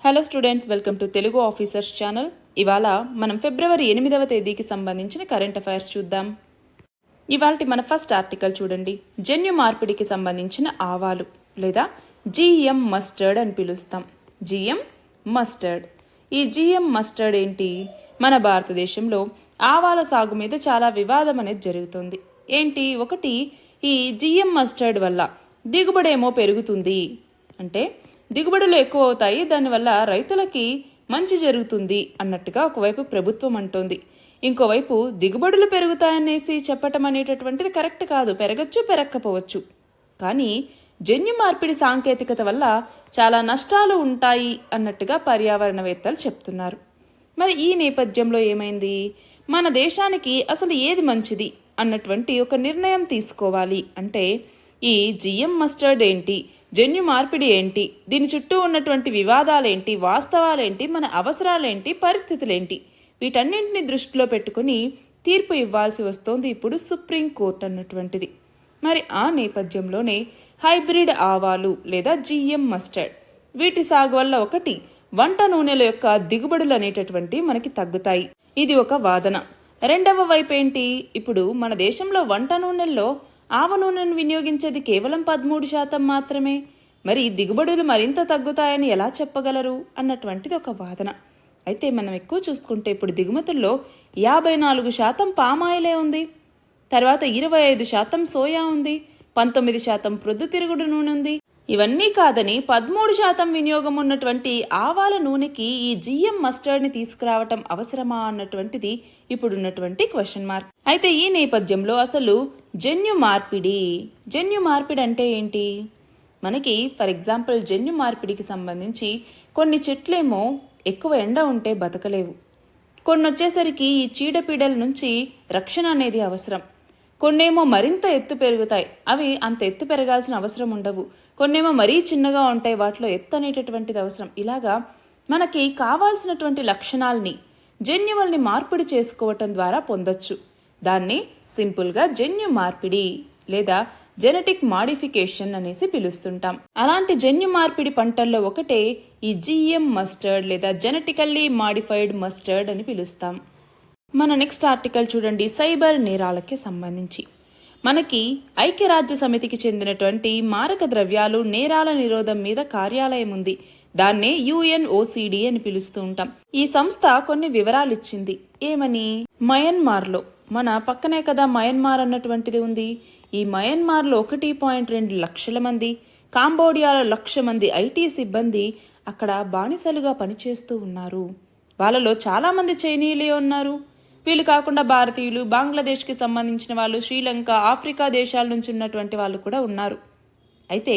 Hello students, welcome to Telugu officers channel. ఇవాళ మనం ఫిబ్రవరి 8వ తేదీకి సంబంధించిన కరెంట్ అఫైర్స్ చూద్దాం. ఇవాల్టి మన ఫస్ట్ ఆర్టికల్ చూడండి. జన్యు మార్పిడికి సంబంధించిన ఆవాలు లేదా జిఎం మస్టర్డ్ అని పిలుస్తాం. GM mustard. ఈ జిఎం మస్టర్డ్ ఏంటి? మన భారతదేశంలో ఆవాల సాగు మీద చాలా వివాదం అనేది జరుగుతుంది. ఏంటి? ఒకటి, ఈ జిఎం మస్టర్డ్ వల్ల దిగుబడేమో పెరుగుతుంది అంటే దిగుబడులు ఎక్కువ అవుతాయి, దానివల్ల రైతులకి మంచి జరుగుతుంది అన్నట్టుగా ఒకవైపు ప్రభుత్వం అంటోంది. ఇంకోవైపు దిగుబడులు పెరుగుతాయనేసి చెప్పటం అనేటటువంటిది కరెక్ట్ కాదు. పెరగచ్చు, పెరగకపోవచ్చు. కానీ జన్యు మార్పిడి సాంకేతికత వల్ల చాలా నష్టాలు ఉంటాయి అన్నట్టుగా పర్యావరణవేత్తలు చెప్తున్నారు. మరి ఈ నేపథ్యంలో ఏమైంది? మన దేశానికి అసలు ఏది మంచిది అన్నటువంటి ఒక నిర్ణయం తీసుకోవాలి అంటే ఈ జిఎం మస్టర్డ్ ఏంటి, జన్యు మార్పిడి ఏంటి, దీని చుట్టూ ఉన్నటువంటి వివాదాలేంటి, వాస్తవాలేంటి, మన అవసరాలేంటి, పరిస్థితులేంటి, వీటన్నింటిని దృష్టిలో పెట్టుకుని తీర్పు ఇవ్వాల్సి వస్తోంది ఇప్పుడు సుప్రీంకోర్టు అన్నటువంటిది. మరి ఆ నేపథ్యంలోనే హైబ్రిడ్ ఆవాలు లేదా జిఎం మస్టర్డ్, వీటి సాగు వల్ల ఒకటి, వంట నూనెల యొక్క దిగుబడులు అనేటటువంటి మనకి తగ్గుతాయి. ఇది ఒక వాదన. రెండవ వైపు ఏంటి? ఇప్పుడు మన దేశంలో వంట నూనెల్లో ఆవ నూనెను వినియోగించేది కేవలం 13% మాత్రమే. మరి దిగుబడులు మరింత తగ్గుతాయని ఎలా చెప్పగలరు అన్నటువంటిది ఒక వాదన. అయితే మనం ఎక్కువ చూసుకుంటే ఇప్పుడు దిగుమతుల్లో 54% పామాయిలే ఉంది, తర్వాత 25% సోయా ఉంది, 19% ప్రొద్దుతిరుగుడు నూనె ఉంది. ఇవన్నీ కాదని 13% వినియోగం ఉన్నటువంటి ఆవాల నూనెకి ఈ జిఎం మస్టర్డ్ని తీసుకురావటం అవసరమా అన్నటువంటిది ఇప్పుడున్నటువంటి క్వశ్చన్ మార్క్. అయితే ఈ నేపథ్యంలో అసలు జన్యు మార్పిడి అంటే ఏంటి? మనకి ఫర్ ఎగ్జాంపుల్ జన్యు మార్పిడికి సంబంధించి కొన్ని చెట్లేమో ఎక్కువ ఎండ ఉంటే బతకలేవు, కొన్ని వచ్చేసరికి ఈ చీడపీడల నుంచి రక్షణ అనేది అవసరం, కొన్నేమో మరింత ఎత్తు పెరుగుతాయి, అవి అంత ఎత్తు పెరగాల్సిన అవసరం ఉండవు, కొన్నేమో మరీ చిన్నగా ఉంటాయి, వాటిలో ఎత్తు అనేటటువంటిది అవసరం. ఇలాగా మనకి కావాల్సినటువంటి లక్షణాలని జన్యువుల్ని మార్పిడి చేసుకోవటం ద్వారా పొందొచ్చు. దాన్ని సింపుల్గా జన్యు మార్పిడి లేదా జెనెటిక్ మాడిఫికేషన్ అనేసి పిలుస్తుంటాం. అలాంటి జన్యు మార్పిడి పంటల్లో ఒకటే ఈ జిఎం మస్టర్డ్ లేదా జెనెటికల్లీ మాడిఫైడ్ మస్టర్డ్ అని పిలుస్తాం. మన నెక్స్ట్ ఆర్టికల్ చూడండి. సైబర్ నేరాలకి సంబంధించి మనకి ఐక్యరాజ్య సమితికి చెందినటువంటి మారక ద్రవ్యాలు నేరాల నిరోధం మీద కార్యాలయం ఉంది. దాన్నే UNOCD అని పిలుస్తూ ఉంటాం. ఈ సంస్థ కొన్ని వివరాలు ఇచ్చింది. ఏమని? మయన్మార్లో, మన పక్కనే కదా మయన్మార్ అన్నటువంటిది ఉంది, ఈ మయన్మార్లో 1.2 లక్షల మంది, కాంబోడియాలో 1,00,000 మంది ఐటీ సిబ్బంది అక్కడ బానిసలుగా పనిచేస్తూ ఉన్నారు. వాళ్ళలో చాలా మంది చైనీయులే ఉన్నారు. వీళ్ళు కాకుండా భారతీయులు, బంగ్లాదేశ్కి సంబంధించిన వాళ్ళు, శ్రీలంక, ఆఫ్రికా దేశాల నుంచి ఉన్నటువంటి వాళ్ళు కూడా ఉన్నారు. అయితే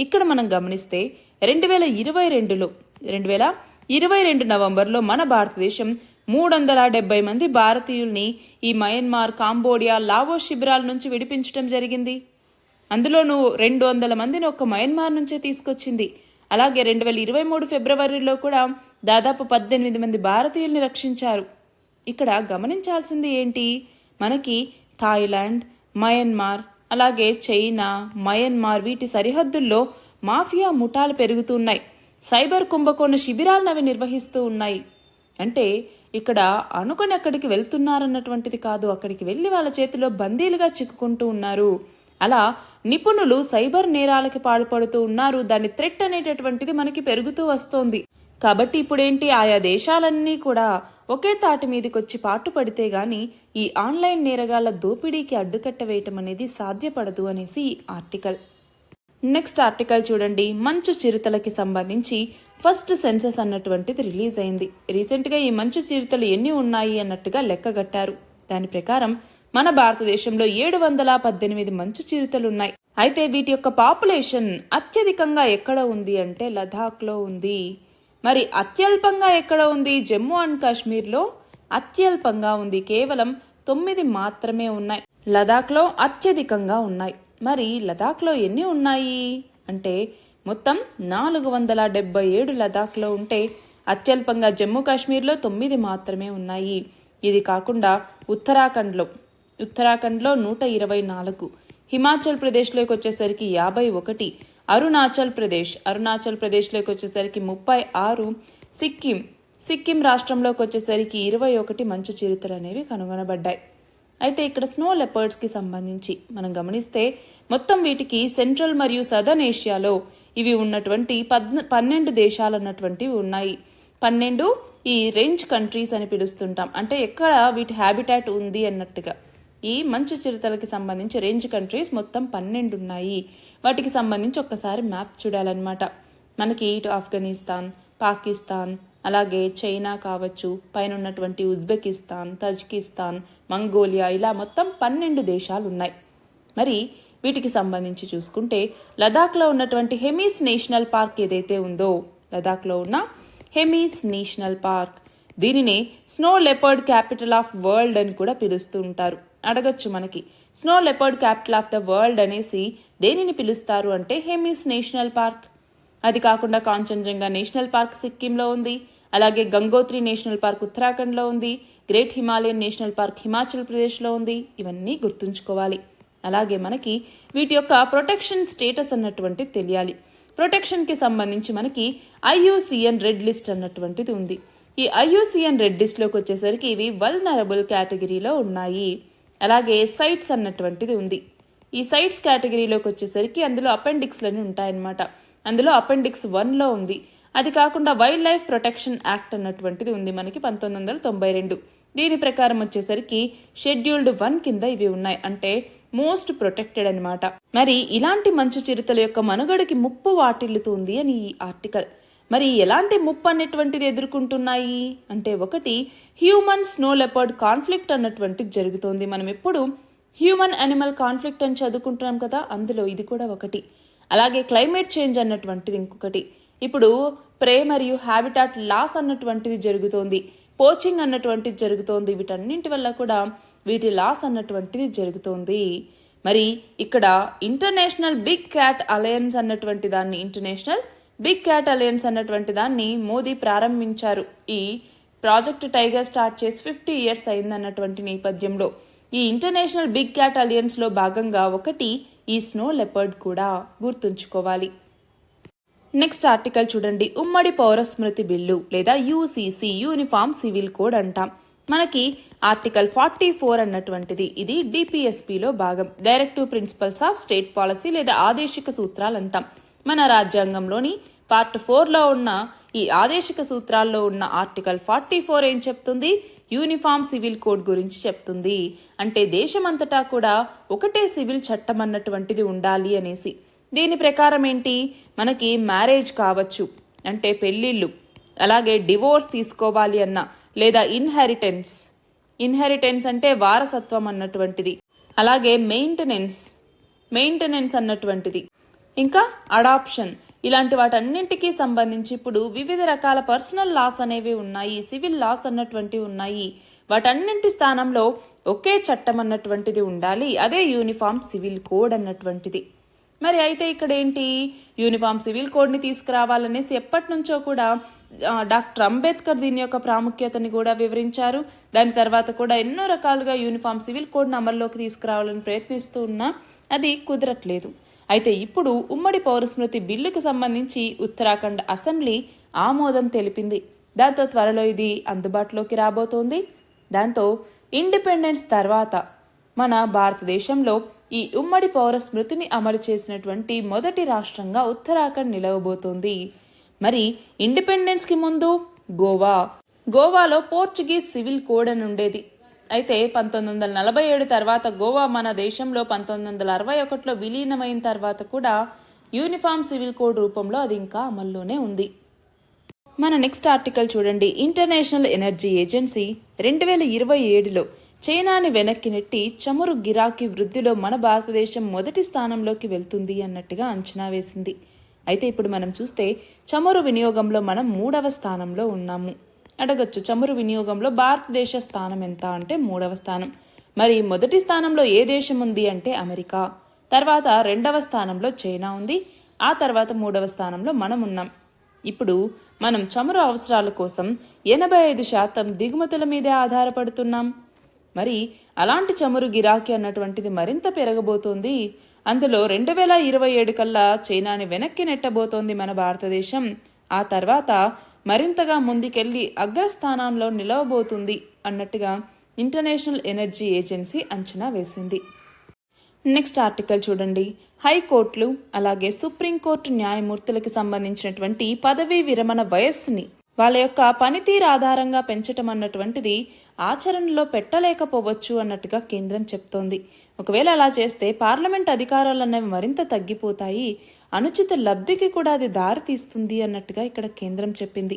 ఇక్కడ మనం గమనిస్తే 2022 నవంబర్లో మన భారతదేశం 370 మంది భారతీయుల్ని ఈ మయన్మార్, కాంబోడియా, లావోస్ శిబిరాల నుంచి విడిపించడం జరిగింది. అందులోనూ 200 మందిని ఒక్క మయన్మార్ నుంచే తీసుకొచ్చింది. అలాగే 2023 ఫిబ్రవరిలో కూడా దాదాపు 18 మంది భారతీయుల్ని రక్షించారు. ఇక్కడ గమనించాల్సింది ఏంటి? మనకి థాయిలాండ్, మయన్మార్, అలాగే చైనా, మయన్మార్ వీటి సరిహద్దుల్లో మాఫియా ముఠాలు పెరుగుతున్నాయి. సైబర్ కుంభకోణ శిబిరాలను అవి నిర్వహిస్తూ ఉన్నాయి. అంటే ఇక్కడ అనుకుని అక్కడికి వెళ్తున్నారన్నటువంటిది కాదు, అక్కడికి వెళ్ళి వాళ్ళ చేతిలో బందీలుగా చిక్కుకుంటూ ఉన్నారు. అలా నిపుణులు సైబర్ నేరాలకి పాల్పడుతూ ఉన్నారు. దాని థ్రెట్ అనేటటువంటిది మనకి పెరుగుతూ వస్తోంది. కాబట్టి ఇప్పుడేంటి, ఆయా దేశాలన్నీ కూడా ఒకే తాటి మీదకొచ్చి పాటుపడితే గాని ఈ ఆన్లైన్ నేరగాళ్ల దోపిడీకి అడ్డుకట్ట వేయటం అనేది సాధ్యపడదు అనేసి ఈ ఆర్టికల్. నెక్స్ట్ ఆర్టికల్ చూడండి. మంచు చిరుతలకి సంబంధించి ఫస్ట్ సెన్సస్ అన్నటువంటిది రిలీజ్ అయింది. రీసెంట్గా ఈ మంచు చిరుతలు ఎన్ని ఉన్నాయి అన్నట్టుగా లెక్కగట్టారు. దాని ప్రకారం మన భారతదేశంలో 718 మంచు చిరుతలు ఉన్నాయి. అయితే వీటి యొక్క పాపులేషన్ అత్యధికంగా ఎక్కడ ఉంది అంటే లదాఖ్లో ఉంది. మరి అత్యల్పంగా ఎక్కడ ఉంది? జమ్మూ అండ్ కాశ్మీర్లో అత్యల్పంగా ఉంది. కేవలం 9 మాత్రమే ఉన్నాయి. లదాఖ్లో అత్యధికంగా ఉన్నాయి. మరి లదాఖ్లో ఎన్ని ఉన్నాయి అంటే మొత్తం 477 లదాఖ్లో ఉంటే అత్యల్పంగా జమ్మూ కాశ్మీర్లో 9 మాత్రమే ఉన్నాయి. ఇది కాకుండా ఉత్తరాఖండ్లో 124, హిమాచల్ ప్రదేశ్లోకి వచ్చేసరికి 51, అరుణాచల్ ప్రదేశ్లోకి వచ్చేసరికి 36, సిక్కిం రాష్ట్రంలోకి వచ్చేసరికి 21 మంచు చిరుతలు అనేవి కనుగొనబడ్డాయి. అయితే ఇక్కడ స్నో లెపర్డ్స్కి సంబంధించి మనం గమనిస్తే మొత్తం వీటికి సెంట్రల్ మరియు సదర్న్ ఏషియాలో ఇవి ఉన్నటువంటి 12 దేశాలు అన్నటువంటివి ఉన్నాయి. 12 ఈ రేంజ్ కంట్రీస్ అని పిలుస్తుంటాం. అంటే ఎక్కడ వీటి హ్యాబిటాట్ ఉంది అన్నట్టుగా ఈ మంచు చిరుతలకి సంబంధించి రేంజ్ కంట్రీస్ మొత్తం 12 ఉన్నాయి. వాటికి సంబంధించి ఒక్కసారి మ్యాప్ చూడాలన్నమాట. మనకి ఇటు ఆఫ్ఘనిస్తాన్, పాకిస్తాన్, అలాగే చైనా కావచ్చు, పైన ఉన్నటువంటి ఉజ్బెకిస్తాన్, తజికిస్తాన్, మంగోలియా, ఇలా మొత్తం 12 దేశాలు ఉన్నాయి. మరి వీటికి సంబంధించి చూసుకుంటే లదాఖ్లో ఉన్నటువంటి హెమీస్ నేషనల్ పార్క్ ఏదైతే ఉందో, లదాఖ్లో ఉన్న హెమీస్ నేషనల్ పార్క్, దీనిని snow leopard capital of world అని కూడా పిలుస్తూ ఉంటారు. అడగచ్చు మనకి, snow leopard capital of the world అనేసి దేనిని పిలుస్తారు అంటే హెమీస్ నేషనల్ పార్క్. అది కాకుండా కాంచన్జంగా నేషనల్ పార్క్ సిక్కింలో ఉంది, అలాగే గంగోత్రి నేషనల్ పార్క్ ఉత్తరాఖండ్లో ఉంది, great Himalayan national park Himachal ప్రదేశ్లో ఉంది. ఇవన్నీ గుర్తుంచుకోవాలి. అలాగే మనకి వీటి యొక్క ప్రొటెక్షన్ స్టేటస్ అన్నటువంటిది తెలియాలి. ప్రొటెక్షన్కి సంబంధించి మనకి IUCN రెడ్ లిస్ట్ అన్నటువంటిది ఉంది. ఈ IUCN రెడ్ లిస్ట్లోకి వచ్చేసరికి ఇవి వల్నరబుల్ కేటగిరీలో ఉన్నాయి. అలాగే సైట్స్ అన్నటువంటిది ఉంది. ఈ సైట్స్ కేటగిరీలోకి వచ్చేసరికి అందులో అపెండిక్స్లని ఉంటాయన్నమాట. అందులో అపెండిక్స్ 1లో ఉంది. అది కాకుండా వైల్డ్ లైఫ్ ప్రొటెక్షన్ యాక్ట్ అన్నటువంటిది ఉంది మనకి 1992. దీని ప్రకారం వచ్చేసరికి షెడ్యూల్డ్ 1 కింద ఇవి ఉన్నాయి. అంటే మోస్ట్ ప్రొటెక్టెడ్ అనమాట. మరి ఇలాంటి మంచు చిరుతల యొక్క మనుగడకి ముప్పు వాటిల్లుతుంది అని ఈ ఆర్టికల్. మరి ఎలాంటి ముప్పు అనేటువంటిది ఎదుర్కొంటున్నాయి అంటే, ఒకటి హ్యూమన్ స్నో లెపర్డ్ కాన్ఫ్లిక్ట్ అన్నటువంటిది జరుగుతోంది. మనం ఎప్పుడు హ్యూమన్ అనిమల్ కాన్ఫ్లిక్ట్ అని చదువుకుంటున్నాం కదా, అందులో ఇది కూడా ఒకటి. అలాగే క్లైమేట్ చేంజ్ అన్నటువంటిది ఇంకొకటి. ఇప్పుడు ప్రే మరియు హ్యాబిటాట్ లాస్ అన్నటువంటిది జరుగుతోంది, పోచింగ్ అన్నటువంటిది జరుగుతోంది. వీటన్నింటి వల్ల కూడా వీటి లాస్ అన్నటువంటిది జరుగుతోంది. మరి ఇక్కడ ఇంటర్నేషనల్ బిగ్ క్యాట్ అలయన్స్ అన్నటువంటి దాన్ని మోదీ ప్రారంభించారు. ఈ ప్రాజెక్ట్ టైగర్ స్టార్ట్ చేసి 50 years అయిందన్నటువంటి నేపథ్యంలో ఈ ఇంటర్నేషనల్ బిగ్ క్యాట్ అలయన్స్ లో భాగంగా ఒకటి ఈ స్నో లెపర్డ్ కూడా గుర్తుంచుకోవాలి. నెక్స్ట్ ఆర్టికల్ చూడండి. ఉమ్మడి పౌర స్మృతి బిల్లు లేదా UCC యూనిఫామ్ సివిల్ కోడ్ అంటాం. మనకి ఆర్టికల్ 44 అన్నటువంటిది ఇది DPSPలో భాగం. Directive principles of state policy లేదా ఆదేశిక సూత్రాలు అంటాం. మన రాజ్యాంగంలోని పార్ట్ 4లో ఉన్న ఈ ఆదేశిక సూత్రాల్లో ఉన్న ఆర్టికల్ 44 ఏం చెప్తుంది? యూనిఫామ్ సివిల్ కోడ్ గురించి చెప్తుంది. అంటే దేశమంతటా కూడా ఒకటే సివిల్ చట్టం అన్నటువంటిది ఉండాలి అనేసి. దీని ప్రకారం ఏంటి, మనకి మ్యారేజ్ కావచ్చు అంటే పెళ్ళిళ్ళు, అలాగే డివోర్స్ తీసుకోవాలి అన్న, లేదా ఇన్హెరిటెన్స్ అంటే వారసత్వం అన్నటువంటిది, అలాగే మెయింటెనెన్స్ అన్నటువంటిది, ఇంకా అడాప్షన్, ఇలాంటి వాటన్నింటికి సంబంధించి ఇప్పుడు వివిధ రకాల పర్సనల్ లాస్ అనేవి ఉన్నాయి, సివిల్ లాస్ అన్నటువంటివి ఉన్నాయి. వాటన్నింటి స్థానంలో ఒకే చట్టం అన్నటువంటిది ఉండాలి, అదే యూనిఫామ్ సివిల్ కోడ్ అన్నటువంటిది. మరి అయితే ఇక్కడ ఏంటి, యూనిఫామ్ సివిల్ కోడ్ని తీసుకురావాలనేసి ఎప్పటి నుంచో కూడా డాక్టర్ అంబేద్కర్ దీని యొక్క ప్రాముఖ్యతని కూడా వివరించారు. దాని తర్వాత కూడా ఎన్నో రకాలుగా యూనిఫామ్ సివిల్ కోడ్ని అమల్లోకి తీసుకురావాలని ప్రయత్నిస్తూ ఉన్నా అది కుదరట్లేదు. అయితే ఇప్పుడు ఉమ్మడి పౌరస్మృతి బిల్లుకు సంబంధించి ఉత్తరాఖండ్ అసెంబ్లీ ఆమోదం తెలిపింది. దాంతో త్వరలో ఇది అందుబాటులోకి రాబోతోంది. దాంతో ఇండిపెండెన్స్ తర్వాత మన భారతదేశంలో ఈ ఉమ్మడి పౌర స్మృతిని అమలు చేసినటువంటి మొదటి రాష్ట్రంగా ఉత్తరాఖండ్ నిలవబోతోంది. మరి ఇండిపెండెన్స్కి ముందు గోవాలో పోర్చుగీస్ సివిల్ కోడ్ అని ఉండేది. అయితే 1947 తర్వాత గోవా మన దేశంలో 1961లో విలీనమైన తర్వాత కూడా యూనిఫామ్ సివిల్ కోడ్ రూపంలో అది ఇంకా అమల్లోనే ఉంది. మన నెక్స్ట్ ఆర్టికల్ చూడండి. ఇంటర్నేషనల్ ఎనర్జీ ఏజెన్సీ 2027లో చైనాని వెనక్కి నెట్టి చమురు గిరాకీ వృద్ధిలో మన భారతదేశం మొదటి స్థానంలోకి వెళ్తుంది అన్నట్టుగా అంచనా వేసింది. అయితే ఇప్పుడు మనం చూస్తే చమురు వినియోగంలో మనం 3వ స్థానంలో ఉన్నాము. అడగచ్చు, చమురు వినియోగంలో భారతదేశ స్థానం ఎంత అంటే 3వ స్థానం. మరి మొదటి స్థానంలో ఏ దేశం ఉంది అంటే అమెరికా, తర్వాత 2వ స్థానంలో చైనా ఉంది, ఆ తర్వాత 3వ స్థానంలో మనం ఉన్నాం. ఇప్పుడు మనం చమురు అవసరాల కోసం 85% దిగుమతుల మీదే ఆధారపడుతున్నాం. మరి అలాంటి చమురు గిరాకీ అన్నటువంటిది మరింత పెరగబోతోంది. అందులో 2027 కల్లా చైనాని వెనక్కి నెట్టబోతోంది మన భారతదేశం. ఆ తర్వాత మరింతగా ముందుకెళ్లి అగ్రస్థానంలో నిలవబోతుంది అన్నట్టుగా ఇంటర్నేషనల్ ఎనర్జీ ఏజెన్సీ అంచనా వేసింది. నెక్స్ట్ ఆర్టికల్ చూడండి. హైకోర్టులు అలాగే సుప్రీంకోర్టు న్యాయమూర్తులకు సంబంధించినటువంటి పదవీ విరమణ వయస్సుని వాళ్ళ యొక్క పనితీరు ఆధారంగా పెంచటం అన్నటువంటిది ఆచరణలో పెట్టలేకపోవచ్చు అన్నట్టుగా కేంద్రం చెప్తోంది. ఒకవేళ అలా చేస్తే పార్లమెంట్ అధికారాలు అనేవి మరింత తగ్గిపోతాయి, అనుచిత లబ్ధికి కూడా అది దారి తీస్తుంది అన్నట్టుగా ఇక్కడ కేంద్రం చెప్పింది.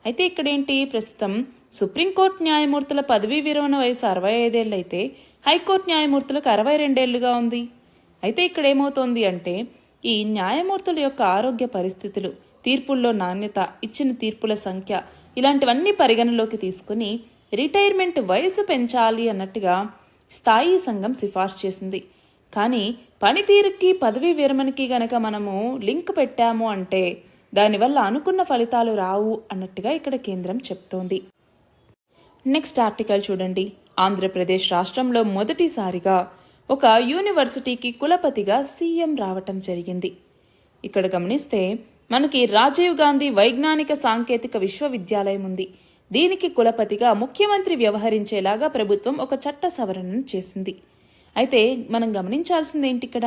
అయితే ఇక్కడేంటి, ప్రస్తుతం సుప్రీంకోర్టు న్యాయమూర్తుల పదవీ విరమణ వయసు 65 ఏళ్ళు అయితే హైకోర్టు న్యాయమూర్తులకు 62 ఏళ్లుగా ఉంది. అయితే ఇక్కడ ఏమవుతోంది అంటే, ఈ న్యాయమూర్తుల యొక్క ఆరోగ్య పరిస్థితులు, తీర్పుల్లో నాణ్యత, ఇచ్చిన తీర్పుల సంఖ్య ఇలాంటివన్నీ పరిగణలోకి తీసుకుని రిటైర్మెంట్ వయసు పెంచాలి అన్నట్టుగా స్థాయీ సంఘం సిఫార్సు చేసింది. కానీ పనితీరుకి పదవీ విరమణకి గనక మనము లింక్ పెట్టాము అంటే దానివల్ల అనుకున్న ఫలితాలు రావు అన్నట్టుగా ఇక్కడ కేంద్రం చెప్తోంది. నెక్స్ట్ ఆర్టికల్ చూడండి. ఆంధ్రప్రదేశ్ రాష్ట్రంలో మొదటిసారిగా ఒక యూనివర్సిటీకి కులపతిగా సీఎం రావటం జరిగింది. ఇక్కడ గమనిస్తే మనకి రాజీవ్ గాంధీ వైజ్ఞానిక సాంకేతిక విశ్వవిద్యాలయం ఉంది. దీనికి కులపతిగా ముఖ్యమంత్రి వ్యవహరించేలాగా ప్రభుత్వం ఒక చట్ట సవరణను చేసింది. అయితే మనం గమనించాల్సింది ఏంటి, ఇక్కడ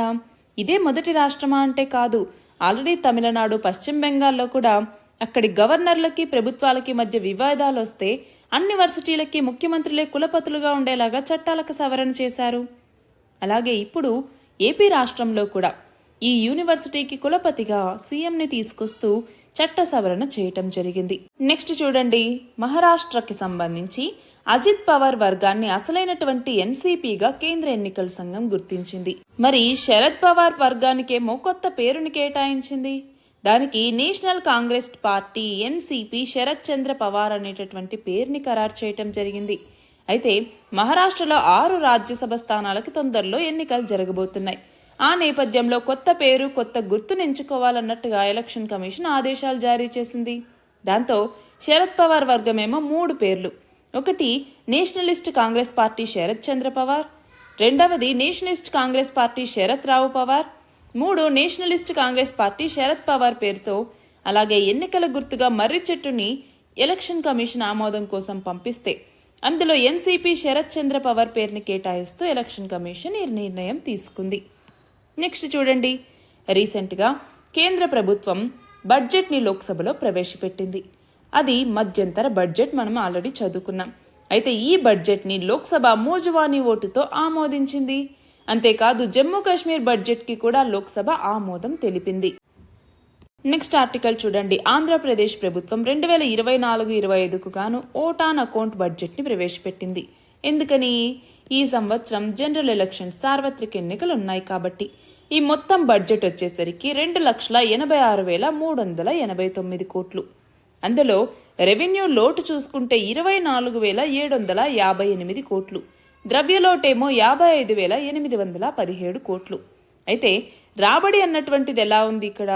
ఇదే మొదటి రాష్ట్రమా అంటే కాదు. ఆల్రెడీ తమిళనాడు, పశ్చిమ బెంగాల్లో కూడా అక్కడి గవర్నర్లకి ప్రభుత్వాలకి మధ్య వివాదాలు వస్తే అన్ని వర్సిటీలకి ముఖ్యమంత్రులే కులపతులుగా ఉండేలాగా చట్టాలకు సవరణ చేశారు. అలాగే ఇప్పుడు ఏపీ రాష్ట్రంలో కూడా ఈ యూనివర్సిటీకి కులపతిగా సీఎంని తీసుకొస్తూ చట్ట సవరణ చేయటం జరిగింది. నెక్స్ట్ చూడండి. మహారాష్ట్రకి సంబంధించి అజిత్ పవార్ వర్గాన్ని అసలైనటువంటి ఎన్సీపీగా కేంద్ర ఎన్నికల సంఘం గుర్తించింది. మరి శరద్ పవార్ వర్గానికేమో కొత్త పేరుని కేటాయించింది. దానికి national congress party NCP Sharad Chandra Pawar అనేటటువంటి పేరుని ఖరారు చేయటం జరిగింది. అయితే మహారాష్ట్రలో 6 రాజ్యసభ స్థానాలకు తొందరలో ఎన్నికలు జరగబోతున్నాయి. ఆ నేపథ్యంలో కొత్త పేరు, కొత్త గుర్తును ఎంచుకోవాలన్నట్టుగా ఎలక్షన్ కమిషన్ ఆదేశాలు జారీ చేసింది. దాంతో శరద్ పవార్ వర్గమేమో 3 పేర్లు. ఒకటి నేషనలిస్ట్ కాంగ్రెస్ పార్టీ శరత్ చంద్ర పవార్, రెండవది నేషనలిస్ట్ కాంగ్రెస్ పార్టీ శరత్ రావు పవార్, 3 నేషనలిస్ట్ కాంగ్రెస్ పార్టీ శరద్ పవార్ పేరుతో, అలాగే ఎన్నికల గుర్తుగా మర్రి చెట్టుని ఎలక్షన్ కమిషన్ ఆమోదం కోసం పంపిస్తే అందులో ఎన్సీపీ శరత్ చంద్ర పవార్ పేరుని కేటాయిస్తూ ఎలక్షన్ కమిషన్ ఈ నిర్ణయం తీసుకుంది. నెక్స్ట్ చూడండి. రీసెంట్గా కేంద్ర ప్రభుత్వం బడ్జెట్ని లోక్సభలో ప్రవేశపెట్టింది. అది మధ్యంతర బడ్జెట్, మనం ఆల్రెడీ చదువుకున్నాం. అయితే ఈ బడ్జెట్ని లోక్సభ మోజువానీ ఓటుతో ఆమోదించింది. అంతేకాదు జమ్మూ కాశ్మీర్ బడ్జెట్కి కూడా లోక్సభ ఆమోదం తెలిపింది. నెక్స్ట్ ఆర్టికల్ చూడండి. ఆంధ్రప్రదేశ్ ప్రభుత్వం 2024-25కు గాను ఓటాన్ అకౌంట్ బడ్జెట్ని ప్రవేశపెట్టింది. ఎందుకని? ఈ సంవత్సరం జనరల్ ఎలక్షన్స్, సార్వత్రిక ఎన్నికలు ఉన్నాయి కాబట్టి. ఈ మొత్తం బడ్జెట్ వచ్చేసరికి 2,86,389 కోట్లు. అందులో రెవెన్యూ లోటు చూసుకుంటే 24,758 కోట్లు, ద్రవ్యలోటేమో 55,817 కోట్లు. అయితే రాబడి అన్నటువంటిది ఎలా ఉంది ఇక్కడ?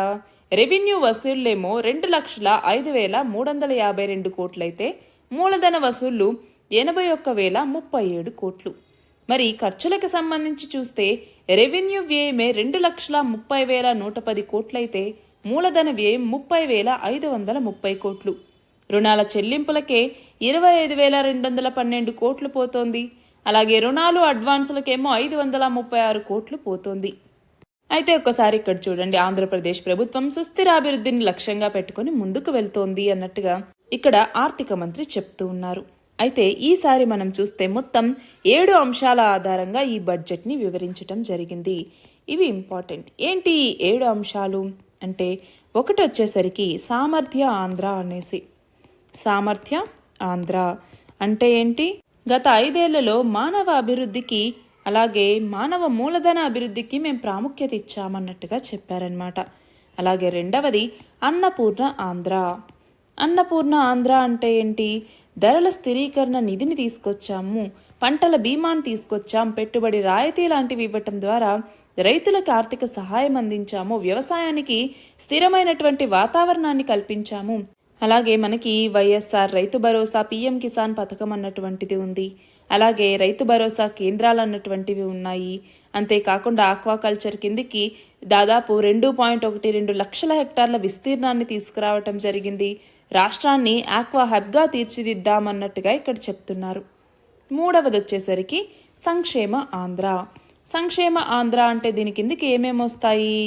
రెవెన్యూ వసూళ్లేమో 2,05,352 కోట్లయితే మూలధన వసూళ్లు 81,037 కోట్లు. మరి ఖర్చులకు సంబంధించి చూస్తే రెవెన్యూ వ్యయమే 2,30,110 కోట్లయితే మూలధన వ్యయం 30,530 కోట్లు. రుణాల చెల్లింపులకే 25,212 కోట్లు పోతోంది. అలాగే రుణాలు అడ్వాన్సులకేమో 536 కోట్లు పోతోంది. అయితే ఒక్కసారి ఇక్కడ చూడండి. ఆంధ్రప్రదేశ్ ప్రభుత్వం సుస్థిరాభివృద్ధిని లక్ష్యంగా పెట్టుకుని ముందుకు వెళ్తోంది అన్నట్టుగా ఇక్కడ ఆర్థిక మంత్రి చెప్తూ ఉన్నారు. అయితే ఈసారి మనం చూస్తే మొత్తం 7 అంశాల ఆధారంగా ఈ బడ్జెట్ని వివరించటం జరిగింది. ఇవి ఇంపార్టెంట్. ఏంటి ఈ 7 అంశాలు అంటే, ఒకటి వచ్చేసరికి సామర్థ్య ఆంధ్ర అనేసి. సామర్థ్య ఆంధ్ర అంటే ఏంటి? గత 5 ఏళ్లలో మానవ అభివృద్ధికి అలాగే మానవ మూలధన అభివృద్ధికి మేము ప్రాముఖ్యత ఇచ్చామన్నట్టుగా చెప్పారనమాట. అలాగే రెండవది అన్నపూర్ణ ఆంధ్ర. అన్నపూర్ణ ఆంధ్ర అంటే ఏంటి? ధరల స్థిరీకరణ నిధిని తీసుకొచ్చాము, పంటల బీమాను తీసుకొచ్చాం, పెట్టుబడి రాయితీ లాంటివి ఇవ్వటం ద్వారా రైతులకు ఆర్థిక సహాయం అందించాము, వ్యవసాయానికి స్థిరమైనటువంటి వాతావరణాన్ని కల్పించాము. అలాగే మనకి వైఎస్ఆర్ రైతు భరోసా, పిఎం కిసాన్ పథకం అన్నటువంటిది ఉంది. అలాగే రైతు భరోసా కేంద్రాలు అన్నటువంటివి ఉన్నాయి. అంతేకాకుండా ఆక్వాకల్చర్ కిందికి దాదాపు 2.12 లక్షల హెక్టార్ల విస్తీర్ణాన్ని తీసుకురావటం జరిగింది. రాష్ట్రాన్ని ఆక్వా హబ్గా తీర్చిదిద్దామన్నట్టుగా ఇక్కడ చెప్తున్నారు. మూడవది వచ్చేసరికి సంక్షేమ ఆంధ్ర. సంక్షేమ ఆంధ్ర అంటే దీని కిందికి ఏమేమి వస్తాయి?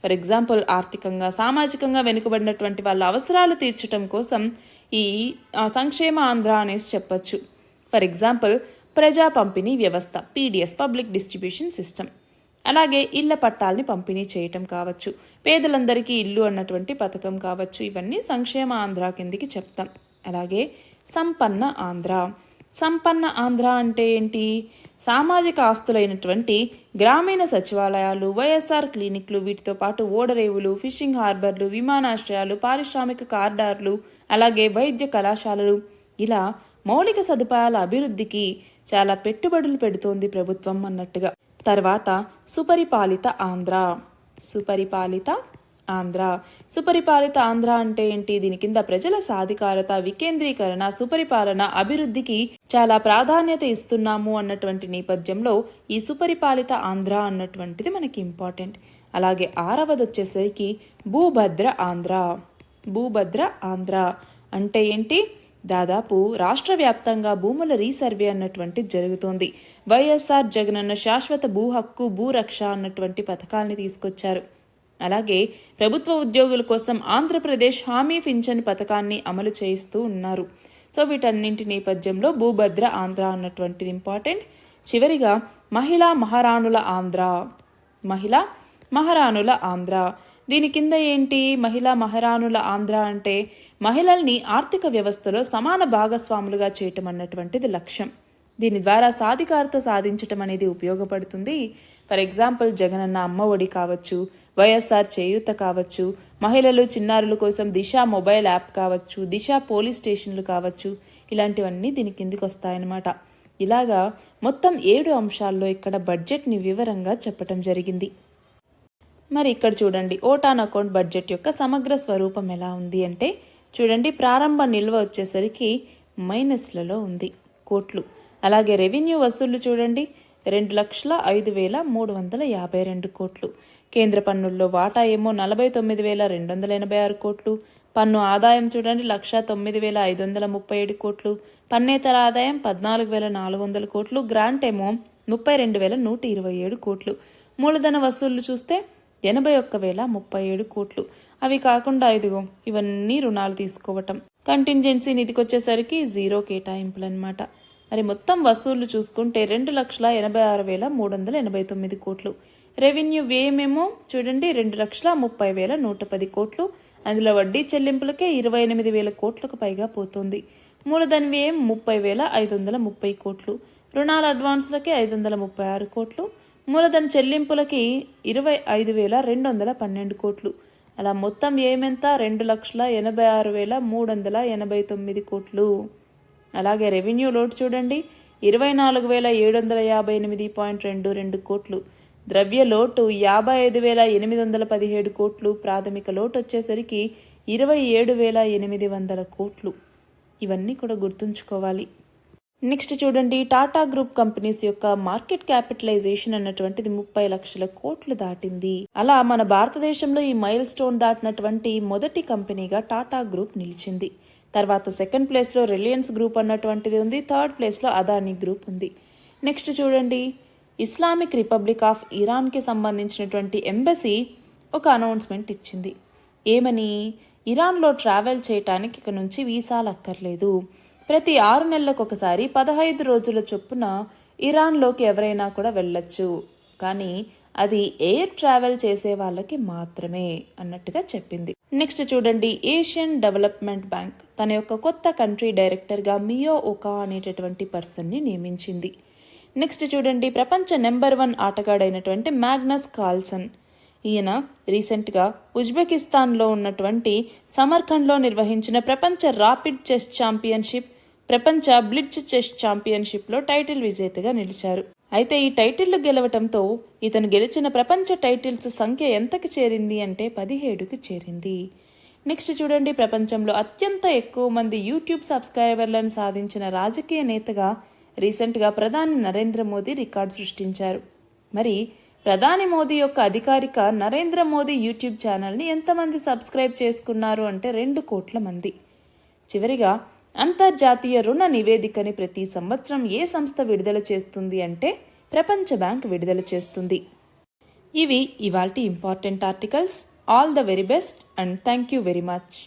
ఫర్ ఎగ్జాంపుల్ ఆర్థికంగా సామాజికంగా వెనుకబడినటువంటి వాళ్ళ అవసరాలు తీర్చడం కోసం ఈ సంక్షేమ ఆంధ్ర అనేసి చెప్పచ్చు. ఫర్ ఎగ్జాంపుల్ ప్రజా పంపిణీ వ్యవస్థ, పీడిఎస్, పబ్లిక్ డిస్ట్రిబ్యూషన్ సిస్టమ్. అలాగే ఇళ్ల పట్టాలని పంపిణీ చేయటం కావచ్చు, పేదలందరికీ ఇల్లు అన్నటువంటి పథకం కావచ్చు. ఇవన్నీ సంక్షేమ ఆంధ్ర కిందికి చెప్తాం. అలాగే సంపన్న ఆంధ్ర. సంపన్న ఆంధ్ర అంటే ఏంటి? సామాజిక ఆస్తులైనటువంటి గ్రామీణ సచివాలయాలు, వైఎస్ఆర్ క్లినిక్లు, వీటితో పాటు ఓడరేవులు, ఫిషింగ్ హార్బర్లు, విమానాశ్రయాలు, పారిశ్రామిక కారిడార్లు, అలాగే వైద్య కళాశాలలు, ఇలా మౌలిక సదుపాయాల అభివృద్ధికి చాలా పెట్టుబడులు పెడుతోంది ప్రభుత్వం అన్నట్టుగా. తర్వాత సుపరిపాలిత ఆంధ్ర. సుపరిపాలిత ఆంధ్ర. సుపరిపాలిత ఆంధ్ర అంటే ఏంటి? దీని కింద ప్రజల సాధికారత, వికేంద్రీకరణ, సుపరిపాలన, అభివృద్ధికి చాలా ప్రాధాన్యత ఇస్తున్నాము అన్నటువంటి నేపథ్యంలో ఈ సుపరిపాలిత ఆంధ్ర అన్నటువంటిది మనకి ఇంపార్టెంట్. అలాగే ఆరవది వచ్చేసరికి భూభద్ర ఆంధ్ర. భూభద్ర ఆంధ్ర అంటే ఏంటి? దాదాపు రాష్ట్ర వ్యాప్తంగా భూముల రీసర్వే అన్నటువంటి జరుగుతోంది. వైఎస్ఆర్ జగనన్న శాశ్వత భూ హక్కు, భూరక్ష అన్నటువంటి పథకాల్ని తీసుకొచ్చారు. అలాగే ప్రభుత్వ ఉద్యోగుల కోసం ఆంధ్రప్రదేశ్ హామీ పింఛన్ పథకాన్ని అమలు చేయిస్తూ ఉన్నారు. సో వీటన్నింటి నేపథ్యంలో భూభద్ర ఆంధ్ర అన్నటువంటిది ఇంపార్టెంట్. చివరిగా మహిళా మహారాణుల ఆంధ్ర. మహిళా మహారాణుల ఆంధ్ర. దీని కింద ఏంటి? మహిళా మహారాణుల ఆంధ్ర అంటే మహిళల్ని ఆర్థిక వ్యవస్థలో సమాన భాగస్వాములుగా చేయటం అన్నటువంటిది లక్ష్యం. దీని ద్వారా సాధికారత సాధించటం అనేది ఉపయోగపడుతుంది. ఫర్ ఎగ్జాంపుల్ జగనన్న అమ్మ ఒడి కావచ్చు, వైఎస్ఆర్ చేయూత కావచ్చు, మహిళలు చిన్నారుల కోసం దిశ మొబైల్ యాప్ కావచ్చు, దిశ పోలీస్ స్టేషన్లు కావచ్చు, ఇలాంటివన్నీ దీని కిందికి వస్తాయన్నమాట. ఇలాగా మొత్తం 7 అంశాల్లో ఇక్కడ బడ్జెట్ని వివరంగా చెప్పటం జరిగింది. మరి ఇక్కడ చూడండి, ఓటాన్ అకౌంట్ బడ్జెట్ యొక్క సమగ్ర స్వరూపం ఎలా ఉంది అంటే చూడండి, ప్రారంభ నిల్వ వచ్చేసరికి మైనస్లలో ఉంది, కోట్లు. అలాగే రెవెన్యూ వసూళ్లు చూడండి, 2,05,352 కోట్లు. కేంద్ర పన్నుల్లో వాటా ఏమో 49,286 కోట్లు. పన్ను ఆదాయం చూడండి 1,09,537 కోట్లు. పన్నేతర ఆదాయం 14,400 కోట్లు. గ్రాంట్ ఏమో 32,127 కోట్లు. మూలధన వసూళ్లు చూస్తే 81,037 కోట్లు. అవి కాకుండా ఇవన్నీ రుణాలు తీసుకోవటం. కంటింజెన్సీ నిధికి వచ్చేసరికి 0 కేటాయింపులు అనమాట. మరి మొత్తం వసూళ్లు చూసుకుంటే 2,36,389 కోట్లు. రెవెన్యూ వ్యయమేమో చూడండి 2,30,110 కోట్లు. అందులో వడ్డీ చెల్లింపులకే 28,000 కోట్లకు పైగా పోతుంది. మూలధన వ్యయం 30,530 కోట్లు. రుణాల అడ్వాన్సులకే 536 కోట్లు. మూలధన చెల్లింపులకి 25,212 కోట్లు. అలా మొత్తం ఏమెంత? 2,86,389 కోట్లు. అలాగే రెవెన్యూ లోటు చూడండి 24,758.22 కోట్లు. ద్రవ్య లోటు 55,817 కోట్లు. ప్రాథమిక లోటు వచ్చేసరికి 27,800 కోట్లు. ఇవన్నీ కూడా గుర్తుంచుకోవాలి. నెక్స్ట్ చూడండి, టాటా గ్రూప్ కంపెనీస్ యొక్క మార్కెట్ క్యాపిటలైజేషన్ అన్నటువంటిది 30 లక్షల కోట్లు దాటింది. అలా మన భారతదేశంలో ఈ మైల్ స్టోన్ దాటినటువంటి మొదటి కంపెనీగా టాటా గ్రూప్ నిలిచింది. తర్వాత సెకండ్ ప్లేస్లో రిలయన్స్ గ్రూప్ అన్నటువంటిది ఉంది. థర్డ్ ప్లేస్లో అదానీ గ్రూప్ ఉంది. నెక్స్ట్ చూడండి, ఇస్లామిక్ రిపబ్లిక్ ఆఫ్ ఇరాన్కి సంబంధించినటువంటి ఎంబసీ ఒక అనౌన్స్మెంట్ ఇచ్చింది. ఏమని? ఇరాన్లో ట్రావెల్ చేయటానికి ఇక నుంచి వీసాలు అక్కర్లేదు. ప్రతి 6 నెలలకు ఒకసారి 15 రోజుల చొప్పున ఇరాన్లోకి ఎవరైనా కూడా వెళ్ళొచ్చు, కానీ అది ఎయిర్ ట్రావెల్ చేసే వాళ్ళకి మాత్రమే అన్నట్టుగా చెప్పింది. నెక్స్ట్ చూడండి, ఏషియన్ డెవలప్మెంట్ బ్యాంక్ తన యొక్క కొత్త కంట్రీ డైరెక్టర్గా మియో ఓకా అనేటటువంటి పర్సన్ని నియమించింది. నెక్స్ట్ చూడండి, ప్రపంచ నెంబర్ 1 ఆటగాడైనటువంటి మ్యాగ్నస్ కార్ల్సన్, ఈయన రీసెంట్గా ఉజ్బెకిస్తాన్లో ఉన్నటువంటి సమర్ఖండ్లో నిర్వహించిన ప్రపంచ రాపిడ్ చెస్ ఛాంపియన్షిప్, ప్రపంచ బ్లిట్జ్ చెస్ ఛాంపియన్షిప్లో టైటిల్ విజేతగా నిలిచారు. అయితే ఈ టైటిళ్లు గెలవటంతో ఇతను గెలిచిన ప్రపంచ టైటిల్స్ సంఖ్య ఎంతకి చేరింది అంటే 17కి చేరింది. నెక్స్ట్ చూడండి, ప్రపంచంలో అత్యంత ఎక్కువ మంది యూట్యూబ్ సబ్స్క్రైబర్లను సాధించిన రాజకీయ నేతగా రీసెంట్గా ప్రధాని నరేంద్ర మోదీ రికార్డు సృష్టించారు. మరి ప్రధాని మోదీ యొక్క అధికారిక నరేంద్ర మోదీ యూట్యూబ్ ఛానల్ని ఎంతమంది సబ్స్క్రైబ్ చేసుకున్నారు అంటే 2 కోట్ల మంది. చివరిగా అంతర్జాతీయ రుణ నివేదికని ప్రతి సంవత్సరం ఏ సంస్థ విడుదల చేస్తుంది అంటే ప్రపంచ బ్యాంక్ విడుదల చేస్తుంది. ఇవి ఇవాల్టి important articles. All the very best and thank you very much.